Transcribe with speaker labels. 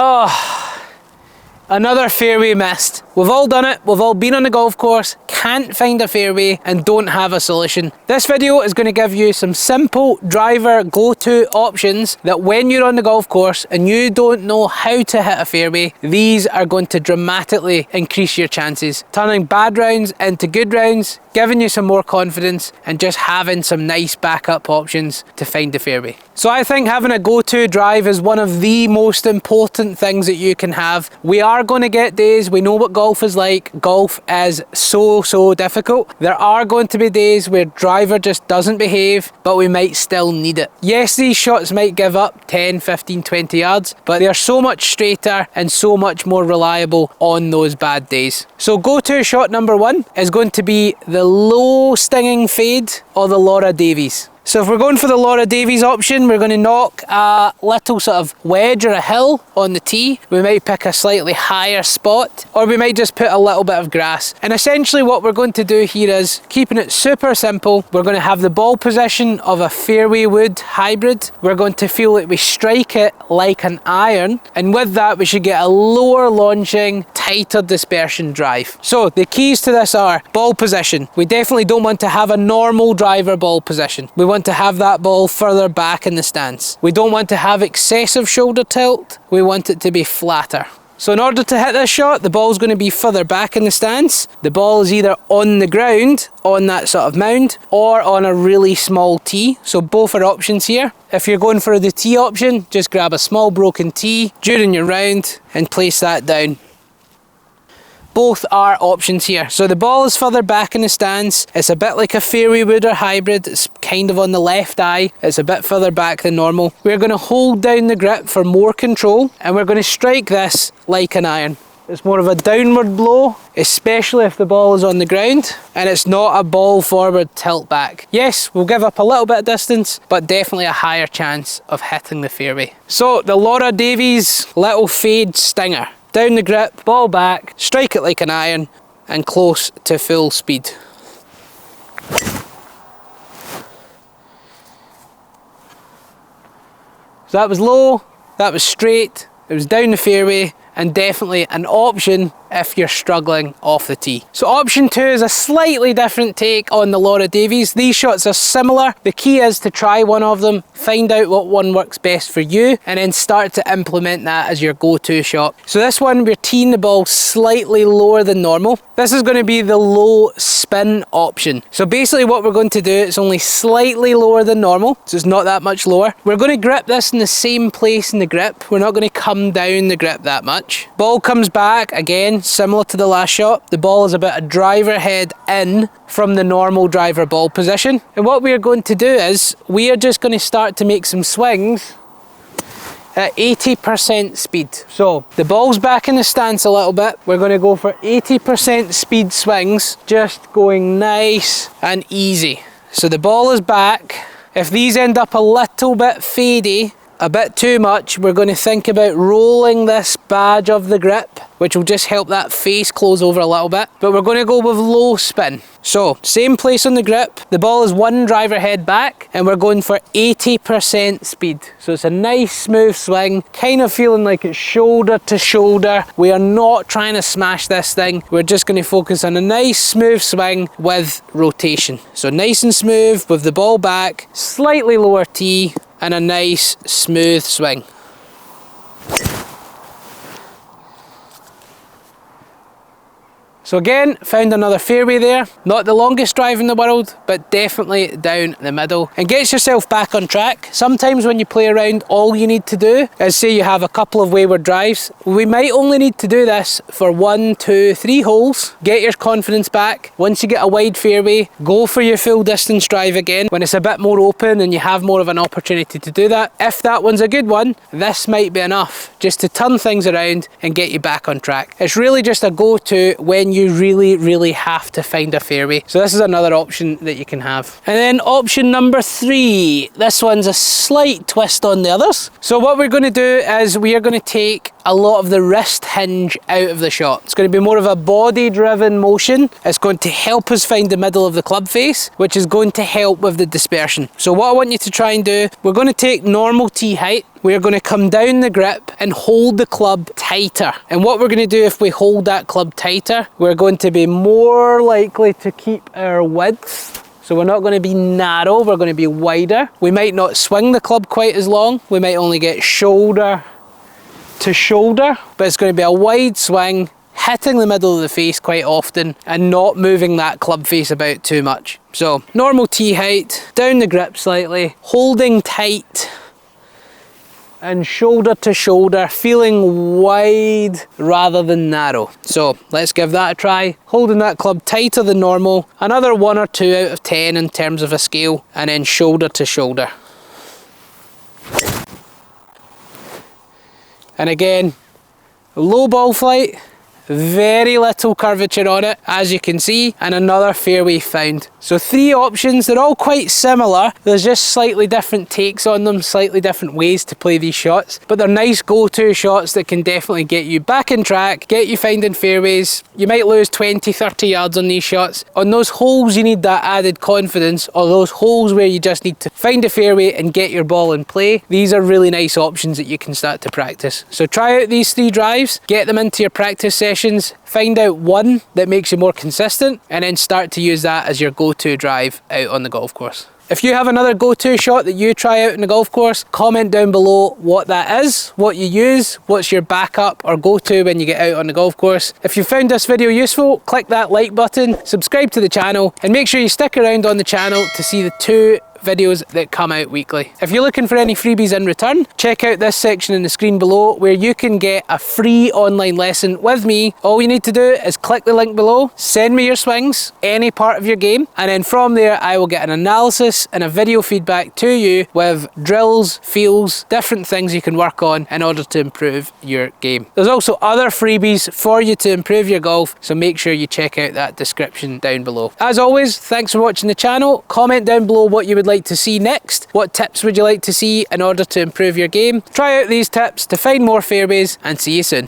Speaker 1: Oh, another fairway missed. We've all done it, we've all been on the golf course, can't find a fairway and don't have a solution. This video is going to give you some simple driver go-to options that when you're on the golf course and you don't know how to hit a fairway, these are going to dramatically increase your chances, turning bad rounds into good rounds, giving you some more confidence and just having some nice backup options to find the fairway. So I think having a go-to drive is one of the most important things that you can have. We are going to get days, we know what golf is like. Golf is so difficult. There are going to be days where driver just doesn't behave, but we might still need it. Yes, these shots might give up 10, 15, 20 yards, but they are so much straighter and so much more reliable on those bad days. So go-to shot number one is going to be the low stinging fade or the Laura Davies. So if we're going for the Laura Davies option, we're going to knock a little sort of wedge or a hill on the tee. We might pick a slightly higher spot, or we might just put a little bit of grass. And essentially what we're going to do here is, keeping it super simple, we're going to have the ball position of a fairway wood hybrid. We're going to feel that we strike it like an iron, and with that we should get a lower launching, tighter dispersion drive. So the keys to this are ball position. We definitely don't want to have a normal driver ball position. We want to have that ball further back in the stance. We don't want to have excessive shoulder tilt. We want it to be flatter. So in order to hit this shot, the ball's going to be further back in the stance. The ball is either on the ground, on that sort of mound, or on a really small tee. So both are options here. If you're going for the tee option, just grab a small broken tee during your round and place that down. Both are options here. So the ball is further back in the stance. It's a bit like a fairway wood or hybrid. It's kind of on the left eye. It's a bit further back than normal. We're going to hold down the grip for more control, and we're going to strike this like an iron. It's more of a downward blow, especially if the ball is on the ground and it's not a ball forward tilt back. Yes, we'll give up a little bit of distance, but definitely a higher chance of hitting the fairway. So the Laura Davies little fade stinger. Down the grip, ball back, strike it like an iron, and close to full speed. So that was low, that was straight, it was down the fairway, and definitely an option if you're struggling off the tee. So option two is a slightly different take on the Laura Davies. These shots are similar. The key is to try one of them, find out what one works best for you, and then start to implement that as your go-to shot. So this one, we're teeing the ball slightly lower than normal. This is going to be the low spin option. So basically what we're going to do, it's only slightly lower than normal, so it's not that much lower. We're going to grip this in the same place in the grip. We're not going to come down the grip that much. Ball comes back, again, similar to the last shot. The ball is about a driver head in from the normal driver ball position. And what we are going to do is, we are just going to start to make some swings at 80% speed. So the ball's back in the stance a little bit. We're going to go for 80% speed swings, just going nice and easy. So the ball is back. If these end up a little bit fadey, a bit too much, we're going to think about rolling this badge of the grip, which will just help that face close over a little bit. But we're going to go with low spin. So same place on the grip, the ball is one driver head back, and we're going for 80% speed. So it's a nice smooth swing, kind of feeling like it's shoulder to shoulder. We are not trying to smash this thing. We're just going to focus on a nice smooth swing with rotation. So nice and smooth with the ball back, slightly lower tee, and a nice smooth swing. So again, found another fairway there. Not the longest drive in the world, but definitely down the middle. And gets yourself back on track. Sometimes when you play around, all you need to do is, say you have a couple of wayward drives. We might only need to do this for 1, 2, 3 holes. Get your confidence back. Once you get a wide fairway, go for your full distance drive again when it's a bit more open and you have more of an opportunity to do that. If that one's a good one, this might be enough just to turn things around and get you back on track. It's really just a go-to when you really have to find a fairway. So this is another option that you can have. And then option number 3, this one's a slight twist on the others. So what we're going to do is, we are going to take a lot of the wrist hinge out of the shot. It's going to be more of a body driven motion. It's going to help us find the middle of the club face, which is going to help with the dispersion. So what I want you to try and do, we're going to take normal tee height. we're going to come down the grip and hold the club tighter. And what we're going to do if we hold that club tighter, we're going to be more likely to keep our width. So we're not going to be narrow, we're going to be wider. We might not swing the club quite as long. We might only get shoulder to shoulder, but it's going to be a wide swing, hitting the middle of the face quite often and not moving that club face about too much. So normal tee height, down the grip slightly, holding tight and shoulder to shoulder, feeling wide rather than narrow. So let's give that a try. Holding that club tighter than normal, another 1 or 2 out of 10 in terms of a scale, and then shoulder to shoulder. And again, low ball flight, very little curvature on it, as you can see, and another fairway found. So 3 options, they're all quite similar. There's just slightly different takes on them, slightly different ways to play these shots, but they're nice go-to shots that can definitely get you back in track, get you finding fairways. You might lose 20, 30 yards on these shots. On those holes you need that added confidence, or those holes where you just need to find a fairway and get your ball in play. These are really nice options that you can start to practice. So try out these 3 drives, get them into your practice session, find out one that makes you more consistent, and then start to use that as your go-to drive out on the golf course. If you have another go-to shot that you try out in the golf course, comment down below what that is, what you use, what's your backup or go-to when you get out on the golf course. If you found this video useful, click that like button, subscribe to the channel, and make sure you stick around on the channel to see the 2 videos that come out weekly. If you're looking for any freebies in return, check out this section in the screen below where you can get a free online lesson with me. All you need to do is click the link below, send me your swings, any part of your game, and then from there I will get an analysis and a video feedback to you with drills, feels, different things you can work on in order to improve your game. There's also other freebies for you to improve your golf, so make sure you check out that description down below. As always, thanks for watching the channel. Comment down below what you would like to see next. What tips would you like to see in order to improve your game? Try out these tips to find more fairways, and see you soon.